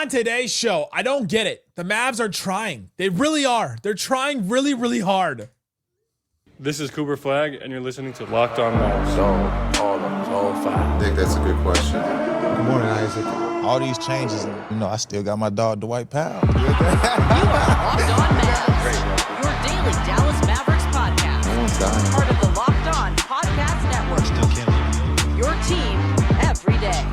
On today's show, I don't get it. The Mavs are trying. They really are. They're trying really, really hard. This is Cooper Flagg, and you're listening to Locked On Mavs. Zone 5. I think that's a good question. Good morning, Isaac. All these changes, I still got my dog, Dwight Powell. You are Locked On Mavs, your daily Dallas Mavericks podcast. No one's dying. Part of the Locked On Podcast Network. Still can't. Your team every day.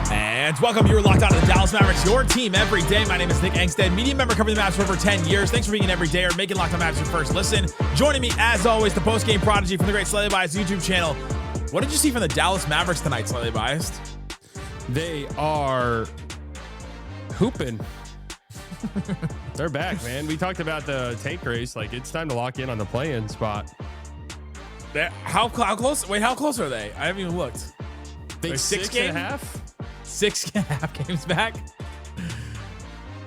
And welcome, you're locked on to the Dallas Mavericks, your team every day. My name is Nick Angstadt, media member covering the Mavs for over 10 years. Thanks for being every day or making Locked On Mavs your first listen. Joining me, as always, the post-game prodigy from the great Slightly Biased YouTube channel. What did you see from the Dallas Mavericks tonight, Slightly Biased? They are hooping. They're back, man. We talked about the tank race. Like, it's time to lock in on the play-in spot. How close? Wait, how close are they? I haven't even looked. They 6 games? and a half? 6.5 games back.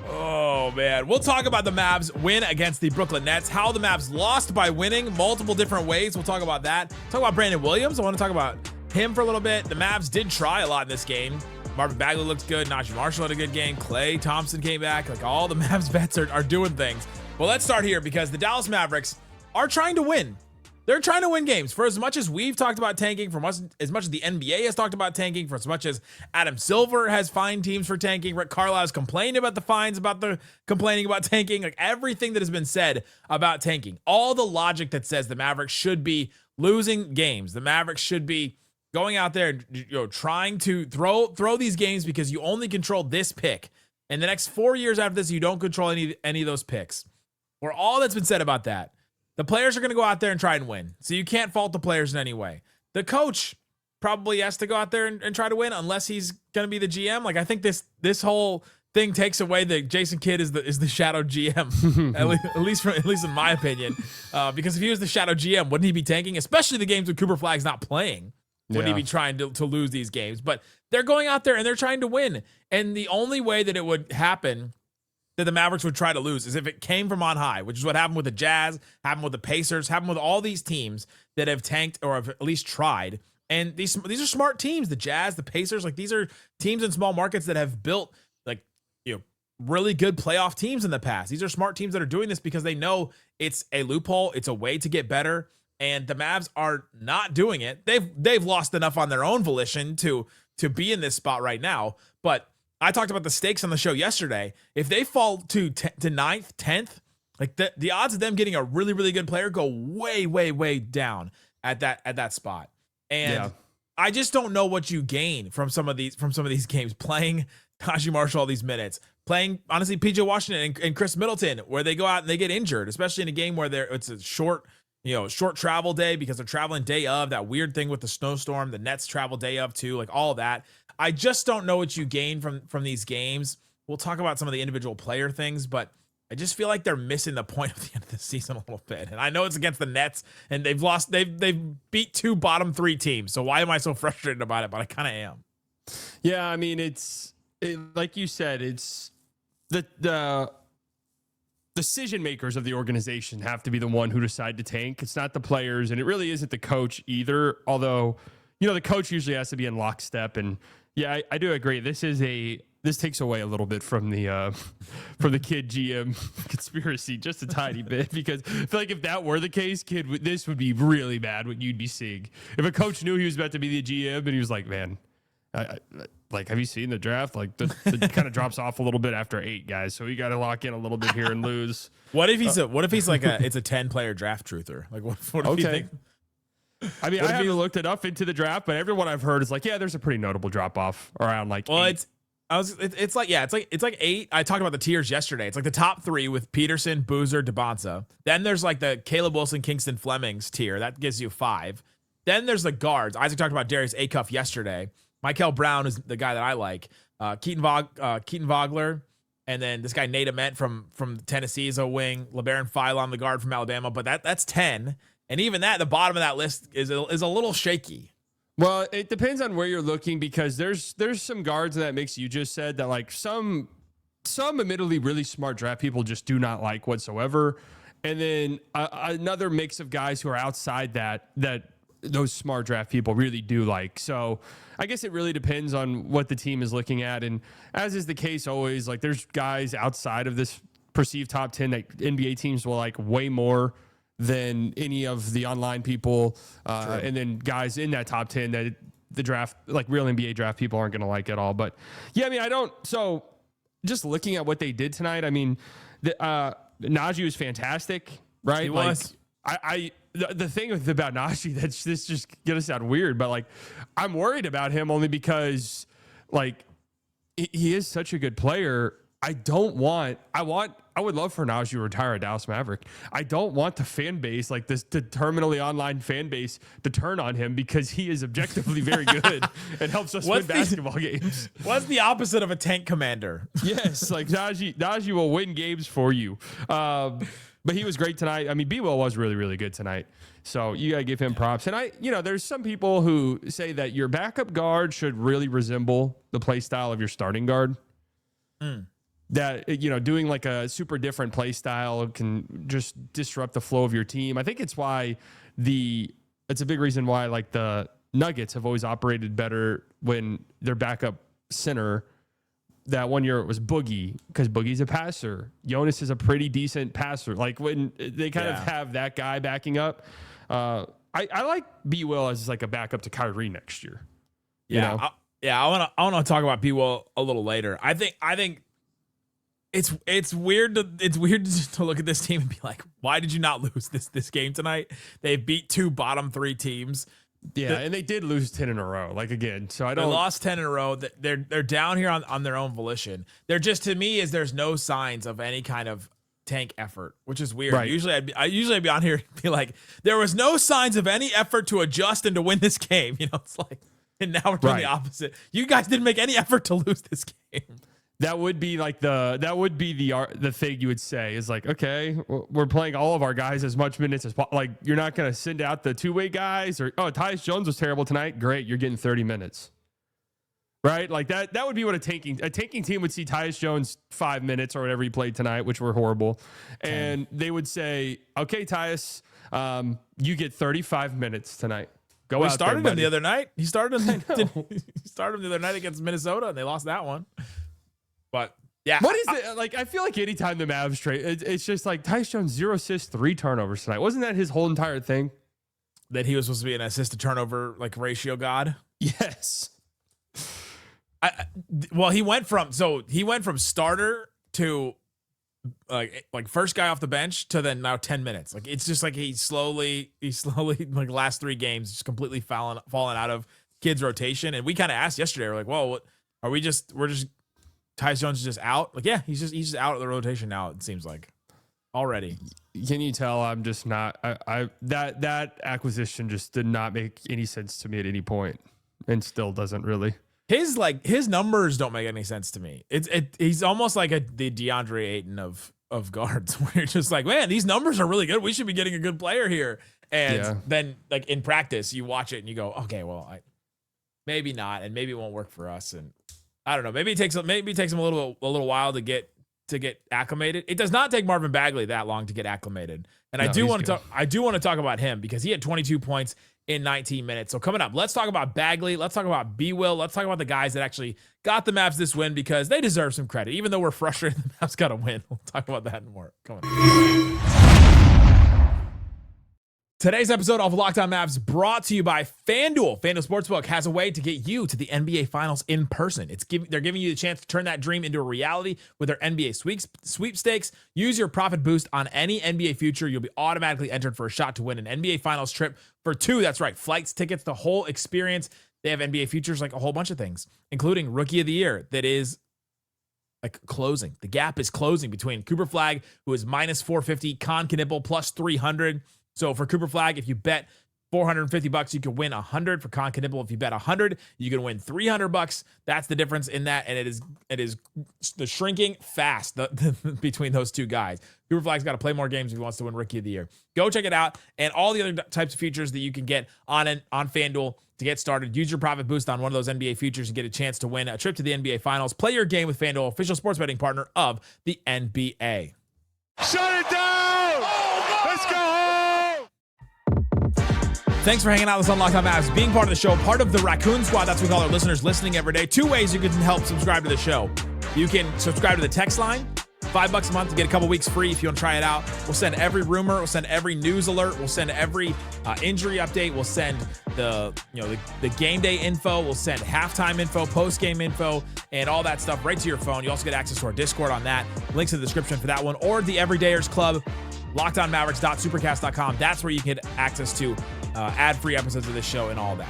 Oh, man. We'll talk about the Mavs win against the Brooklyn Nets, how the Mavs lost by winning multiple different ways. We'll talk about that. Talk about Brandon Williams. I want to talk about him for a little bit. The Mavs did try a lot in this game. Marvin Bagley looked good. Naji Marshall had a good game. Klay Thompson came back. Like, all the Mavs vets are doing things. Well, let's start here because the Dallas Mavericks are trying to win. They're trying to win games. For as much as we've talked about tanking, for as much as the NBA has talked about tanking, for as much as Adam Silver has fined teams for tanking, Rick Carlisle has complained about the fines, complaining about tanking, like everything that has been said about tanking, all the logic that says the Mavericks should be losing games. The Mavericks should be going out there and trying to throw these games because you only control this pick. And the next 4 years after this, you don't control any of those picks. For all that's been said about that, the players are going to go out there and try and win. So you can't fault the players in any way. The coach probably has to go out there and try to win unless he's going to be the GM. Like, I think this whole thing takes away that Jason Kidd is the shadow GM, at least in my opinion. Because if he was the shadow GM, wouldn't he be tanking? Especially the games when Cooper Flagg's not playing. Wouldn't he be trying to lose these games? But they're going out there and they're trying to win. And the only way that it would happen that the Mavericks would try to lose is if it came from on high, which is what happened with the Jazz, happened with the Pacers, happened with all these teams that have tanked or have at least tried. And these are smart teams, the Jazz, the Pacers, like these are teams in small markets that have built really good playoff teams in the past. These are smart teams that are doing this because they know it's a loophole, it's a way to get better. And the Mavs are not doing it. They've lost enough on their own volition to be in this spot right now. But I talked about the stakes on the show yesterday. If they fall to 9th, 10th, like the odds of them getting a really, really good player go way, way, way down at that spot. And I just don't know what you gain from some of these games, playing Naji Marshall all these minutes, playing honestly PJ Washington and Khris Middleton, where they go out and they get injured, especially in a game where it's a short travel day because they're traveling day of, that weird thing with the snowstorm, the Nets travel day of too, like all of that. I just don't know what you gain from these games. We'll talk about some of the individual player things, but I just feel like they're missing the point of the end of the season a little bit. And I know it's against the Nets and they've beat 2 bottom 3 teams. So why am I so frustrated about it? But I kind of am. Yeah, I mean, like you said, it's the decision makers of the organization have to be the one who decide to tank. It's not the players, and it really isn't the coach either. Although, the coach usually has to be in lockstep. And yeah, I do agree. This takes away a little bit from the Kidd GM conspiracy, just a tiny bit, because I feel like if that were the case, Kidd, this would be really bad what you'd be seeing. If a coach knew he was about to be the GM and he was like, man, have you seen the draft? Like the kind of drops off a little bit after 8 guys, so we got to lock in a little bit here and lose. What if he's like it's a 10-player draft truther? Like what if you think? I mean, I haven't looked enough into the draft, but everyone I've heard is like, yeah, there's a pretty notable drop off around like. Well, 8. It's like 8. I talked about the tiers yesterday. It's like the top 3 with Peterson, Boozer, DeBonza. Then there's like the Caleb Wilson, Kingston Flemings tier that gives you 5. Then there's the guards. Isaac talked about Darius Acuff yesterday. Michael Brown is the guy that I like. Keaton Vogler, and then this guy Nate Ament from Tennessee is a wing. LeBaron Philon, the guard from Alabama, but that's 10. And even that, the bottom of that list is a little shaky. Well, it depends on where you're looking, because there's some guards in that mix you just said that like some admittedly really smart draft people just do not like whatsoever. And then another mix of guys who are outside that those smart draft people really do like. So I guess it really depends on what the team is looking at. And as is the case always, like there's guys outside of this perceived top 10 that NBA teams will like way more than any of the online people. And then guys in that top 10 that the draft, like real NBA draft people aren't going to like at all. But yeah, I mean, so just looking at what they did tonight, I mean, Naji was fantastic, right? He was. The thing about Naji, this just gonna sound weird, but like I'm worried about him only because like he is such a good player. I would love for Naji to retire a Dallas Maverick. I don't want the fan base, like this terminally online fan base, to turn on him because he is objectively very good and helps us win basketball games. What's the opposite of a tank commander? Yes, like Naji will win games for you. But he was great tonight. I mean, B-Will was really, really good tonight. So you got to give him props. And there's some people who say that your backup guard should really resemble the play style of your starting guard. That, doing like a super different play style can just disrupt the flow of your team. I think it's why it's a big reason why like the Nuggets have always operated better when their backup center. That 1 year it was Boogie, because Boogie's a passer. Jonas is a pretty decent passer. Like when they kind of have that guy backing up. I like B-Will as like a backup to Kyrie next year. I want to talk about B-Will a little later. I think it's weird to look at this team and be like, why did you not lose this game tonight? They beat 2 bottom 3 teams. Yeah, and they did lose 10 in a row. Like again, so they lost 10 in a row. They're down here on their own volition. They're just, to me, there's no signs of any kind of tank effort, which is weird. Right. Usually I'd be on here and be like, there was no signs of any effort to adjust and to win this game. It's like, and now we're doing the opposite. You guys didn't make any effort to lose this game. That would be like the thing you would say is like, okay, we're playing all of our guys as much minutes as like you're not going to send out the 2-way guys or Tyus Jones was terrible tonight. Great, you're getting 30 minutes, right? Like that would be what a tanking team would see Tyus Jones 5 minutes or whatever he played tonight, which were horrible, and they would say, okay, Tyus, you get 35 minutes tonight. Go out. Started him the other night. He started him the other night against Minnesota, and they lost that one. But yeah, what is it like? I feel like anytime the Mavs trade, it's just like Tyus Jones 0 assists, 3 turnovers tonight. Wasn't that his whole entire thing? That he was supposed to be an assist to turnover like ratio god. Yes. He went from starter to like first guy off the bench to then now 10 minutes. Like it's just like he slowly like last 3 games just completely fallen out of kids rotation. And we kind of asked yesterday, we're like, whoa, what are we're just Tyus Jones is just out? Like, yeah, he's just out of the rotation now, it seems like. Already. Can you tell I'm just not that acquisition just did not make any sense to me at any point and still doesn't really. His numbers don't make any sense to me. He's almost like the DeAndre Ayton of guards, where you're just like, man, these numbers are really good. We should be getting a good player here. And then like in practice, you watch it and you go, okay, well, maybe not, and maybe it won't work for us. And I don't know. Maybe it takes him a little while to get acclimated. It does not take Marvin Bagley that long to get acclimated. And I do want to talk about him because he had 22 points in 19 minutes. So coming up, let's talk about Bagley. Let's talk about B-Will. Let's talk about the guys that actually got the Mavs this win because they deserve some credit. Even though we're frustrated the Mavs got to win. We'll talk about that and more. Come on. Today's episode of Locked On Mavs brought to you by FanDuel. FanDuel Sportsbook has a way to get you to the NBA Finals in person. They're giving you the chance to turn that dream into a reality with their NBA sweepstakes. Use your profit boost on any NBA future. You'll be automatically entered for a shot to win an NBA Finals trip for 2. That's right, flights, tickets, the whole experience. They have NBA futures like a whole bunch of things, including Rookie of the Year that is like closing. The gap is closing between Cooper Flagg, who is minus 450, Con Knipple plus 300. So for Cooper Flagg, if you bet $450, you can win 100. For Con Knipple, if you bet 100, you can win $300. That's the difference in that, and it is the shrinking fast between those two guys. Cooper Flagg's got to play more games if he wants to win Rookie of the Year. Go check it out, and all the other types of features that you can get on FanDuel to get started. Use your profit boost on one of those NBA futures and get a chance to win a trip to the NBA Finals. Play your game with FanDuel, official sports betting partner of the NBA. Shut it down! Let's go home! Thanks for hanging out with us on Locked On Mavs, being part of the show, part of the Raccoon Squad. That's what we call our listeners listening every day. 2 ways you can help subscribe to the show. You can subscribe to the text line, $5 a month to get a couple weeks free if you want to try it out. We'll send every rumor. We'll send every news alert. We'll send every injury update. We'll send the game day info. We'll send halftime info, post game info, and all that stuff right to your phone. You also get access to our Discord on that. Links in the description for that one, or the Everydayers Club, LockedOnMavericks.supercast.com. That's where you can get access to ad-free episodes of this show and all that.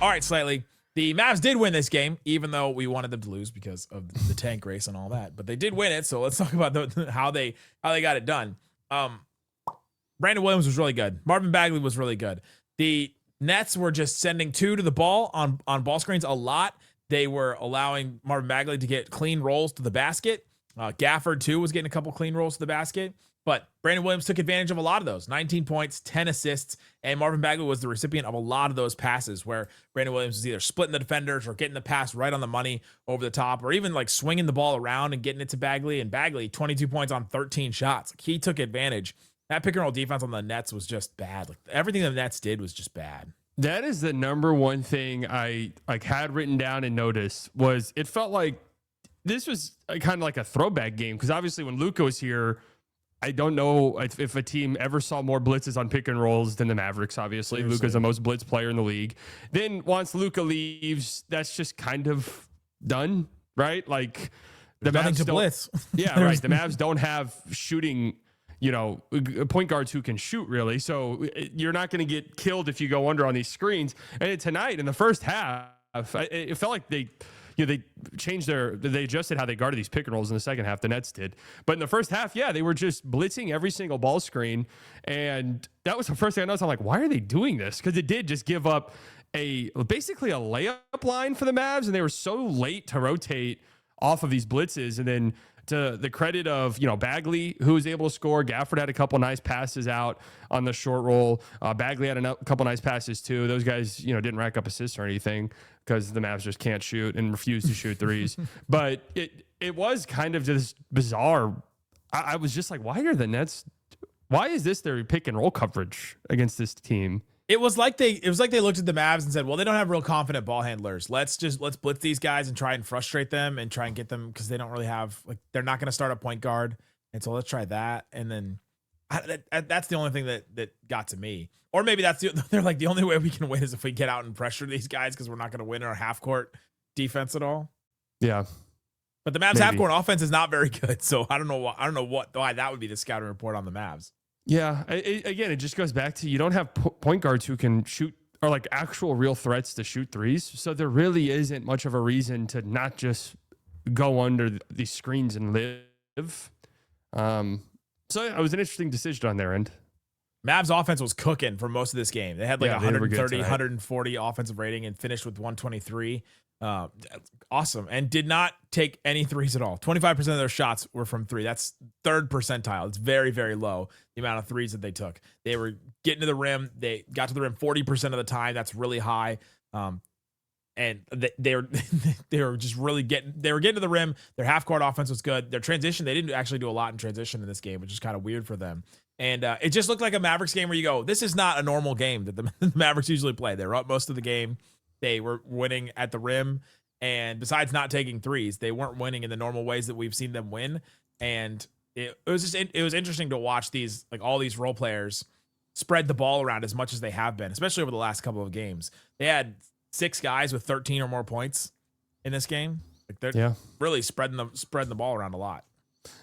All right, Slightly. The Mavs did win this game, even though we wanted them to lose because of the tank race and all that. But they did win it, so let's talk about how they got it done. Brandon Williams was really good. Marvin Bagley was really good. The Nets were just sending 2 to the ball on ball screens a lot. They were allowing Marvin Bagley to get clean rolls to the basket. Gafford, too, was getting a couple clean rolls to the basket. But Brandon Williams took advantage of a lot of those. 19 points, 10 assists, and Marvin Bagley was the recipient of a lot of those passes where Brandon Williams was either splitting the defenders or getting the pass right on the money over the top, or even like swinging the ball around and getting it to Bagley. And Bagley, 22 points on 13 shots. Like, he took advantage. That pick and roll defense on the Nets was just bad. Like, everything the Nets did was just bad. That is the number one thing I had written down and noticed was it felt like this was kind of like a throwback game, because obviously when Luka was here, I don't know if a team ever saw more blitzes on pick and rolls than the Mavericks, obviously. Luka's the most blitz player in the league. Then once Luka leaves, that's just kind of done, right? Like, the nothing Mavs to don't blitz. Yeah, right. The Mavs don't have shooting, point guards who can shoot, really. So you're not going to get killed if you go under on these screens. And tonight, in the first half, it felt like they adjusted how they guarded these pick and rolls in the second half. The Nets did. But in the first half, they were just blitzing every single ball screen. And that was the first thing I noticed. I'm like, why are they doing this? Because it did just give up basically a layup line for the Mavs. And they were so late to rotate off of these blitzes. And then to the credit of, Bagley, who was able to score. Gafford had a couple nice passes out on the short roll. Bagley had a couple nice passes too. Those guys, didn't rack up assists or anything because the Mavs just can't shoot and refuse to shoot threes. But it was kind of just bizarre. I was just like, why is this their pick and roll coverage against this team? It was like they looked at the Mavs and said, well, they don't have real confident ball handlers. Let's blitz these guys and try and frustrate them and try and get them, because they don't really have, they're not going to start a point guard. And so let's try that. And then that's the only thing that got to me. Or maybe they're like, the only way we can win is if we get out and pressure these guys, because we're not going to win our half court defense at all. Yeah. But the Mavs half court offense is not very good. So I don't know why that would be the scouting report on the Mavs. Yeah, again, it just goes back to you don't have point guards who can shoot or like actual real threats to shoot threes. So there really isn't much of a reason to not just go under these screens and live. So it was an interesting decision on their end. Mavs offense was cooking for most of this game. They had 130, 140 offensive rating and finished with 123. Awesome. And did not take any threes at all. 25% of their shots were from three. That's third percentile. It's very, very low, the amount of threes that they took. They were getting to the rim. They got to the rim 40% of the time. That's really high. And they were just really getting to the rim. Their half court offense was good. Their transition, they didn't actually do a lot in transition in this game, which is kind of weird for them. And it just looked like a Mavericks game where you go, this is not a normal game that the Mavericks usually play. They were up most of the game. They were winning at the rim. And besides not taking threes, they weren't winning in the normal ways that we've seen them win. And it was interesting to watch all these role players spread the ball around as much as they have been, especially over the last couple of games. They had 6 guys with 13 or more points in this game. They're really spreading the ball around a lot.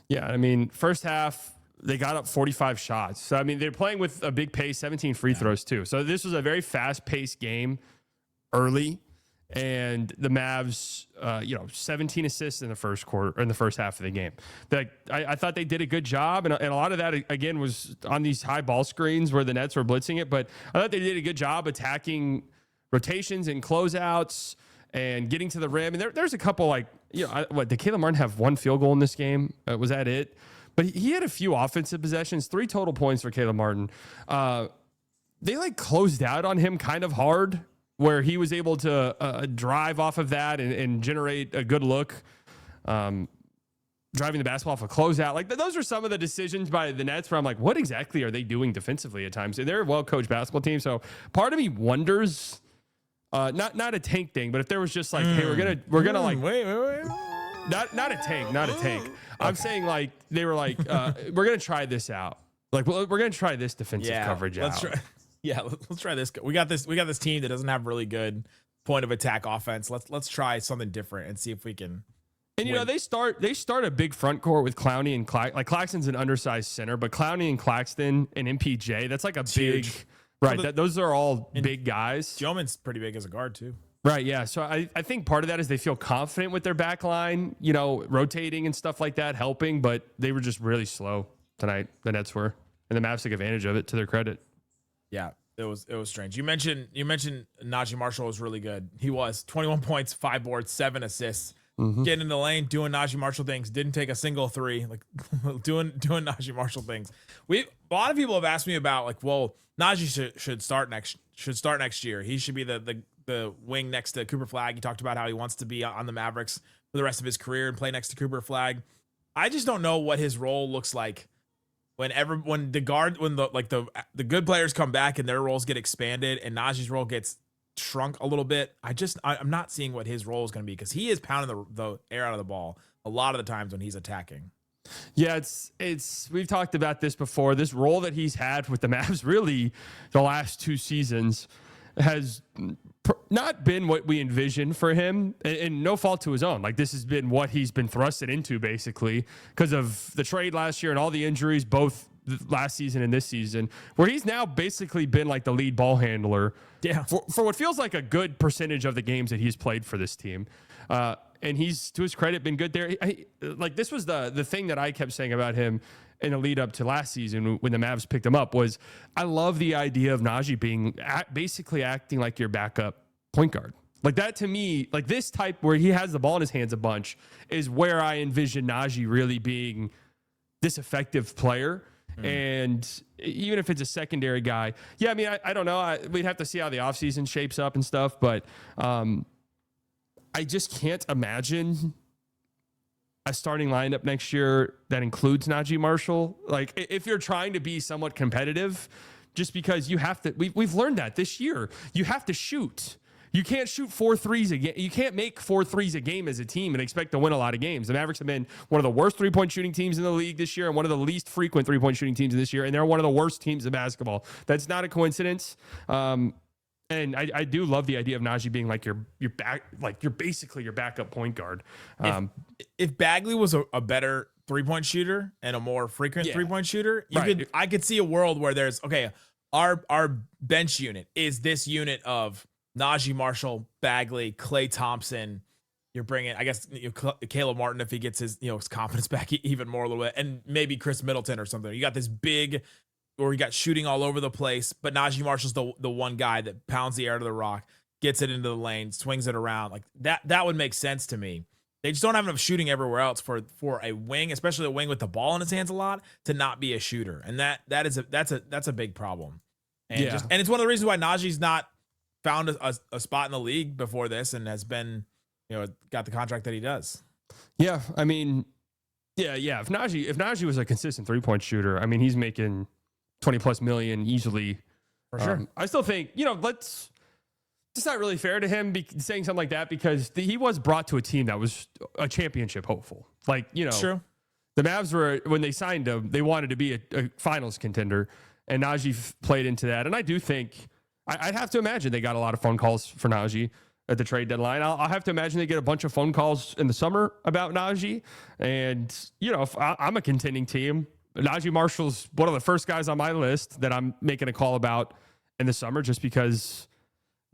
Yeah, I mean, first half they got up 45 shots. So I mean, they're playing with a big pace, 17 free throws too. So this was a very fast-paced game early, and the Mavs, 17 assists in the first quarter, or in the first half of the game. I thought they did a good job, and a lot of that again was on these high ball screens where the Nets were blitzing it. But I thought they did a good job attacking rotations and closeouts and getting to the rim. And there's a couple did Caleb Martin have 1 field goal in this game? Was that it? But he had a few offensive possessions, 3 total points for Caleb Martin. They closed out on him kind of hard, where he was able to drive off of that and generate a good look. driving the basketball off a closeout. Like those are some of the decisions by the Nets where I'm like, what exactly are they doing defensively at times? And they're a well-coached basketball team. So part of me wonders, not a tank thing, but if there was just like, hey, we're gonna like wait. Not a tank. I'm saying like they were like, we're gonna try this out. Like we're gonna try this defensive coverage out. Let's try this. We got this team that doesn't have really good point of attack offense. Let's try something different and see if we can. And you know they start a big front court with Clowney and like Claxton's an undersized center, but Clowney and Claxton and MPJ, that's like a big huge. right. Those are all big guys. Gilman's pretty big as a guard too. Right, yeah. So I think part of that is they feel confident with their back line, you know, rotating and stuff like that, helping, but they were just really slow tonight. The Nets were, and the Mavs took advantage of it to their credit. Yeah, it was strange. You mentioned Naji Marshall was really good. He was 21 points, 5 boards, 7 assists. Getting in the lane, doing Naji Marshall things. Didn't take a single three. Like doing Naji Marshall things. A lot of people have asked me about like, well, Naji should start next year. He should be the wing next to Cooper Flagg. He talked about how he wants to be on the Mavericks for the rest of his career and play next to Cooper Flagg. I just don't know what his role looks like when the good players come back and their roles get expanded and Naji's role gets shrunk a little bit. I'm not seeing what his role is going to be because he is pounding the air out of the ball a lot of the times when he's attacking. Yeah, it's we've talked about this before. This role that he's had with the Mavs really the last 2 seasons has not been what we envisioned for him, and no fault to his own. Like this has been what he's been thrusted into basically because of the trade last year and all the injuries, both last season and this season, where he's now basically been like the lead ball handler for what feels like a good percentage of the games that he's played for this team. And he's, to his credit, been good there. Like this was the thing that I kept saying about him in the lead up to last season when the Mavs picked him up was I love the idea of Naji being basically acting like your backup point guard. Like that to me, like this type where he has the ball in his hands a bunch is where I envision Naji really being this effective player. And even if it's a secondary guy, yeah, I mean, I don't know. We'd have to see how the offseason shapes up and stuff, but I just can't imagine a starting lineup next year that includes Naji Marshall. Like if you're trying to be somewhat competitive, just because you have to, we've learned that this year, you have to shoot. You can't shoot 4 threes a game. You can't make 4 threes a game as a team and expect to win a lot of games. The Mavericks have been one of the worst 3-point shooting teams in the league this year and one of the least frequent 3-point shooting teams this year. And they're one of the worst teams in basketball. That's not a coincidence. And I do love the idea of Naji being like your back, like you're basically your backup point guard. If Bagley was a better 3-point shooter and a more frequent 3-point shooter, I could see a world where there's our bench unit is this unit of Naji Marshall, Bagley, Klay Thompson. You're bringing, I guess, Caleb Martin if he gets his confidence back even more a little bit, and maybe Khris Middleton or something. You got this big, or you got shooting all over the place, but Naji Marshall's the one guy that pounds the air to the rock, gets it into the lane, swings it around. Like that would make sense to me. They just don't have enough shooting everywhere else for a wing, especially a wing with the ball in his hands a lot, to not be a shooter, and that's a big problem. And and it's one of the reasons why Naji's not found a spot in the league before this and has been, got the contract that he does. Yeah. I mean, yeah. If Naji was a consistent 3-point shooter, I mean, he's making $20+ million easily. For sure. I still think, it's not really fair to him saying something like that because he was brought to a team that was a championship hopeful. Like, True. The Mavs were, when they signed him, they wanted to be a finals contender, and Naji played into that. And I do think, I'd have to imagine they got a lot of phone calls for Naji at the trade deadline. I'll have to imagine they get a bunch of phone calls in the summer about Naji. And, if I'm a contending team, Naji Marshall's one of the first guys on my list that I'm making a call about in the summer just because,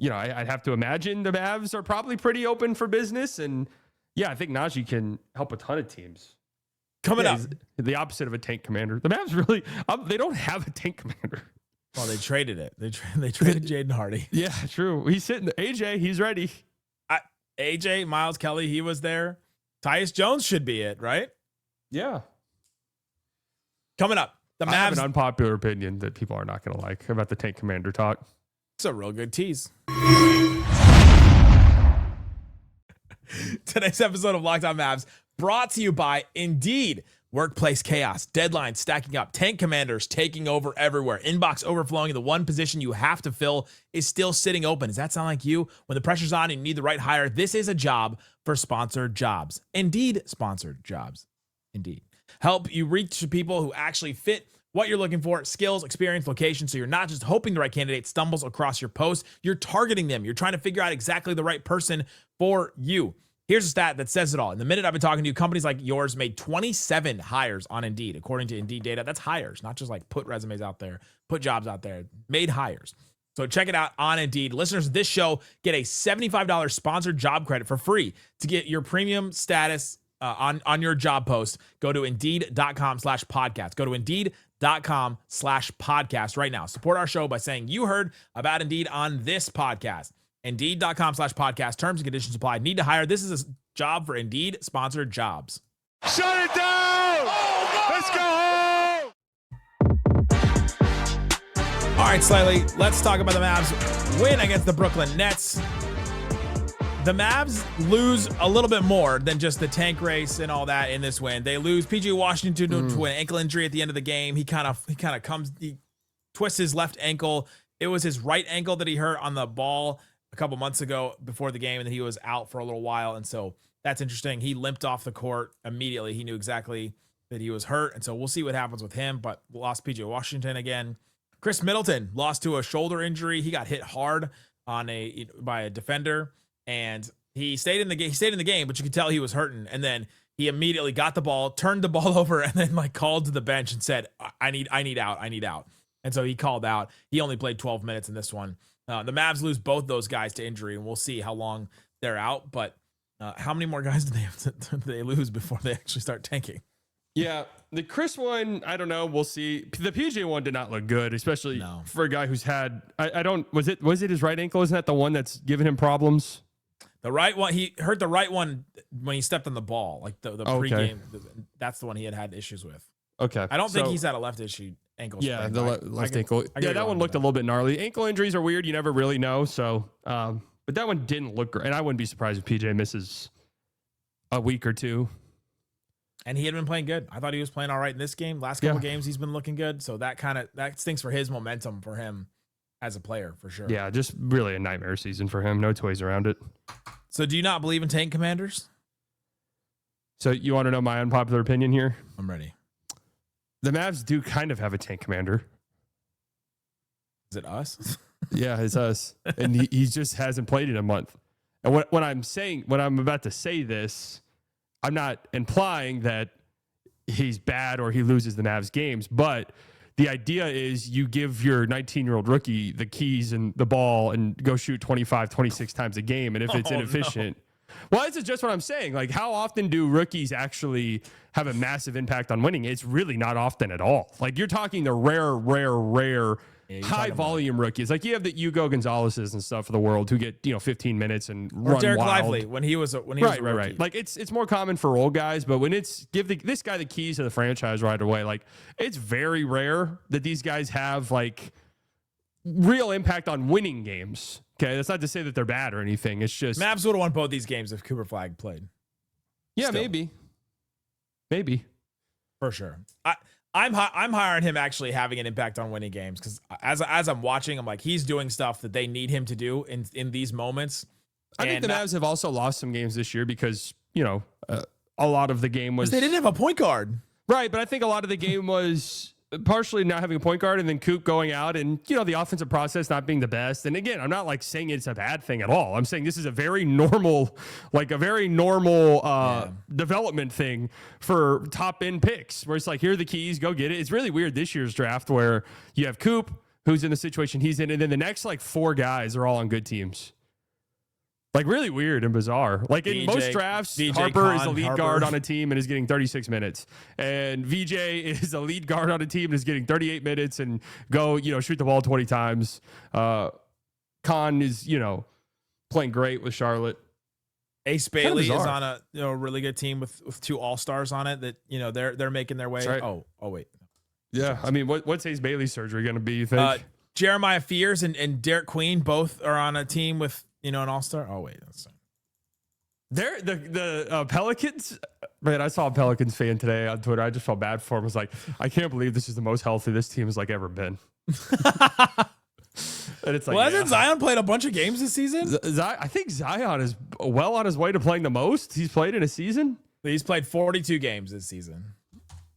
I'd have to imagine the Mavs are probably pretty open for business. And, I think Naji can help a ton of teams. Coming up. The opposite of a tank commander. The Mavs really, they don't have a tank commander. Well, they traded it. They traded Jaden Hardy. Yeah, true. He's sitting there. AJ, he's ready. AJ, Miles Kelly, he was there. Tyus Jones should be it, right? Yeah. Coming up, the Mavs. I have an unpopular opinion that people are not going to like about the tank commander talk. It's a real good tease. Today's episode of Locked On Mavs brought to you by Indeed. Workplace chaos, deadlines stacking up, tank commanders taking over everywhere, inbox overflowing. The one position you have to fill is still sitting open. Does that sound like you? When the pressure's on and you need the right hire, this is a job for sponsored jobs. Indeed, sponsored jobs. Indeed. Help you reach people who actually fit what you're looking for, skills, experience, location. So you're not just hoping the right candidate stumbles across your post. You're targeting them. You're trying to figure out exactly the right person for you. Here's a stat that says it all. In the minute I've been talking to you, companies like yours made 27 hires on Indeed, according to Indeed data. That's hires, not just like put resumes out there, put jobs out there, made hires. So check it out on Indeed. Listeners of this show get a $75 sponsored job credit for free to get your premium status on your job post. Go to Indeed.com/podcast. Go to Indeed.com/podcast right now. Support our show by saying you heard about Indeed on this podcast. Indeed.com/podcast. Terms and conditions apply. Need to hire. This is a job for Indeed sponsored jobs. Shut it down! Let's go home! All right, Slightly, let's talk about the Mavs win against the Brooklyn Nets. The Mavs lose a little bit more than just the tank race and all that in this win. They lose PJ Washington to an ankle injury at the end of the game. He twists his left ankle. It was his right ankle that he hurt on the ball a couple months ago before the game, and then he was out for a little while. And so that's interesting. He limped off the court immediately. He knew exactly that he was hurt. And so we'll see what happens with him, but lost PJ Washington again. Khris Middleton lost to a shoulder injury. He got hit hard by a defender, and he stayed in the game, but you could tell he was hurting. And then he immediately got the ball, turned the ball over, and then called to the bench and said, I need out. And so he called out. He only played 12 minutes in this one. The Mavs lose both those guys to injury, and we'll see how long they're out. But how many more guys do they lose before they actually start tanking? Yeah, the Khris one, I don't know. We'll see. The PJ one did not look good, especially for a guy who's had. Was it his right ankle? Isn't that the one that's given him problems? The right one, he hurt the right one when he stepped on the ball, like the pregame. That's the one he had issues with. Okay, I don't think he's had a left ankle. Yeah, the left ankle. Yeah, that one looked a little bit gnarly. Ankle injuries are weird. You never really know. So, but that one didn't look great. And I wouldn't be surprised if PJ misses a week or two. And he had been playing good. I thought he was playing all right in this game. Last couple games, he's been looking good. So that stinks for his momentum for him as a player, for sure. Yeah, just really a nightmare season for him. No toys around it. So do you not believe in tank commanders? So you want to know my unpopular opinion here? I'm ready. The Mavs do kind of have a tank commander. Is it us? Yeah, it's us. And he just hasn't played in a month. And when I'm about to say this, I'm not implying that he's bad or he loses the Mavs games, but the idea is you give your 19-year-old rookie the keys and the ball and go shoot 25, 26 times a game. And if it's inefficient, well, this is just what I'm saying. Like, how often do rookies actually have a massive impact on winning? It's really not often at all. Like, you're talking the rare high volume rookies. Like, you have the Hugo Gonzalez's and stuff of the world who get 15 minutes and or run Derek wild. Lively when he was a rookie. Like, it's more common for old guys, but when it's this guy the keys to the franchise right away, like, it's very rare that these guys have like real impact on winning games. Okay, that's not to say that they're bad or anything. It's just Mavs would have won both these games if Cooper Flagg played. Yeah, Still. maybe for sure. I'm higher on him actually having an impact on winning games because as I'm watching, I'm like, he's doing stuff that they need him to do in these moments. I think the Mavs have also lost some games this year because a lot of the game was they didn't have a point guard, right? But I think a lot of the game was partially not having a point guard and then Coop going out and the offensive process not being the best. And again, I'm not like saying it's a bad thing at all. I'm saying this is a very normal development thing for top end picks where it's like, here are the keys, go get it. It's really weird this year's draft where you have Coop, who's in the situation he's in, and then the next like 4 guys are all on good teams. Like, really weird and bizarre. Like, in most drafts, Harper is the lead guard on a team and is getting 36 minutes. And VJ is a lead guard on a team and is getting 38 minutes and shoot the ball 20 times. Khan is, playing great with Charlotte. Ace Bailey is on a really good team with 2 all-stars on it that, they're making their way. Right. Oh, wait. Yeah. I mean, what's Ace Bailey's surgery going to be, you think? Jeremiah Fears and Derek Queen both are on a team with, an all-star. Oh, wait. The Pelicans, man, I saw a Pelicans fan today on Twitter. I just felt bad for him. I was like, I can't believe this is the most healthy this team has like ever been. And it's like, well, hasn't Zion played a bunch of games this season? I think Zion is well on his way to playing the most he's played in a season. He's played 42 games this season.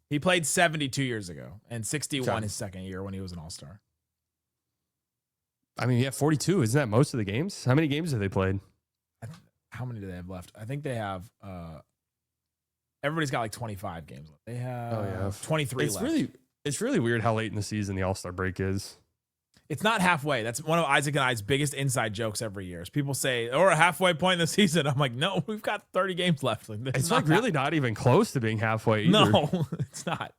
He played 72 years ago and 61 his second year when he was an All-Star. I mean, yeah, 42. Isn't that most of the games? How many games have they played? How many do they have left? I think they have everybody's got like 25 games left. They have 23 left. It's really weird how late in the season the All-Star break is. It's not halfway. That's one of Isaac and I's biggest inside jokes every year. Is people say, or a halfway point in the season. I'm like, no, we've got 30 games left. Like, it's like really not even close to being halfway either. No, it's not.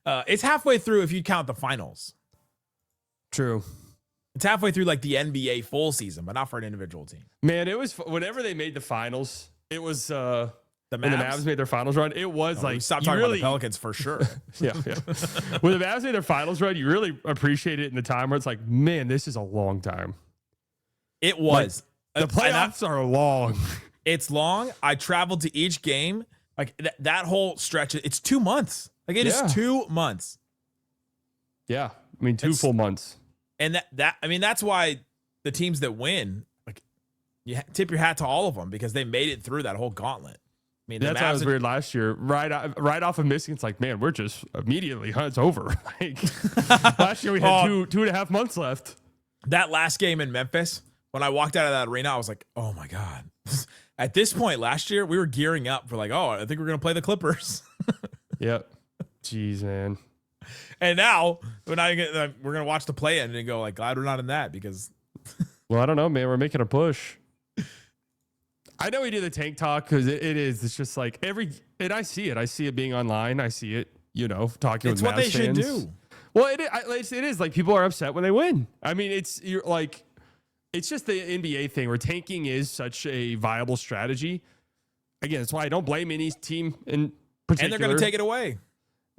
It's halfway through if you count the finals. True. It's halfway through like the NBA full season, but not for an individual team. Man, it was whenever they made the finals, it was The when the Mavs made their finals run, it was like stop talking about the Pelicans for sure. yeah. When the Mavs made their finals run, you really appreciate it in the time where it's like, man, this is a long time. It was. Like, the playoffs are long. It's long. I traveled to each game. Like that whole stretch. It's 2 months. Like it is 2 months. Yeah, I mean two full months. And that's why the teams that win, like, you tip your hat to all of them because they made it through that whole gauntlet. I mean, that's why it was weird last year. Right off of missing, it's like, man, we're just immediately, it's over. Like last year we had 2.5 months left. That last game in Memphis, when I walked out of that arena, I was like, oh my God. At this point last year, we were gearing up for like, oh, I think we're going to play the Clippers. Yep. Jeez, man. And now we're going to watch the play in and go like, glad we're not in that because. Well, I don't know, man. We're making a push. I know we do the tank talk because it's just like and I see it being online. I see it, talking with Mavs fans. It's what they should do. Well, it is like people are upset when they win. I mean, it's just the NBA thing where tanking is such a viable strategy. Again, that's why I don't blame any team in particular. And they're going to take it away.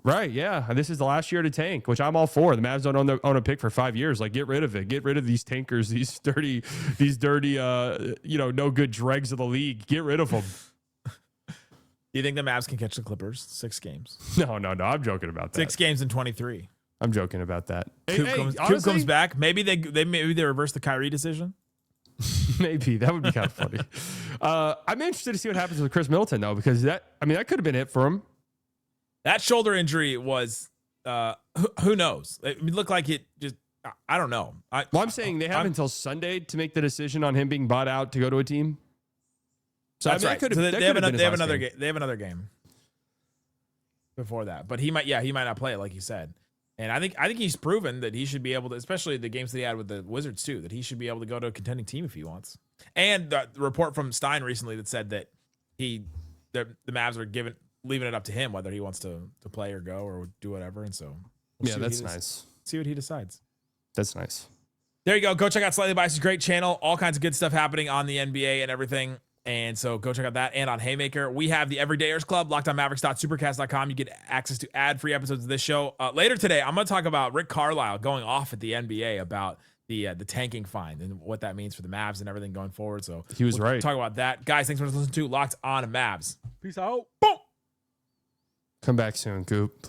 Right, yeah. And this is the last year to tank, which I'm all for. The Mavs don't own a pick for 5 years. Like, get rid of it. Get rid of these tankers, these dirty, no good dregs of the league. Get rid of them. Do you think the Mavs can catch the Clippers? 6 games. No. I'm joking about that. 6 games in 23. I'm joking about that. Coop comes back. Maybe they reverse the Kyrie decision. Maybe that would be kind of funny. I'm interested to see what happens with Khris Middleton though, because that could have been it for him. That shoulder injury was, who knows? It looked like it just, I don't know. I'm saying they have until Sunday to make the decision on him being bought out to go to a team. So that's right. They have another game before that, but he might not play it like you said. And I think he's proven that he should be able to, especially the games that he had with the Wizards too, that he should be able to go to a contending team if he wants. And the report from Stein recently that said that the Mavs are leaving it up to him whether he wants to play or go or do whatever. And so that's nice. See what he decides. That's nice. There you go. Go check out Slightly Biased. Great channel. All kinds of good stuff happening on the NBA and everything. And so go check out that. And on Haymaker, we have the Everydayers Club, LockedOnMavericks.supercast.com. You get access to ad-free episodes of this show. Later today, I'm going to talk about Rick Carlisle going off at the NBA about the tanking fine and what that means for the Mavs and everything going forward. So he was right. Talk about that. Guys, thanks for listening to Locked On Mavs. Peace out. Boom. Come back soon, Coop. Please.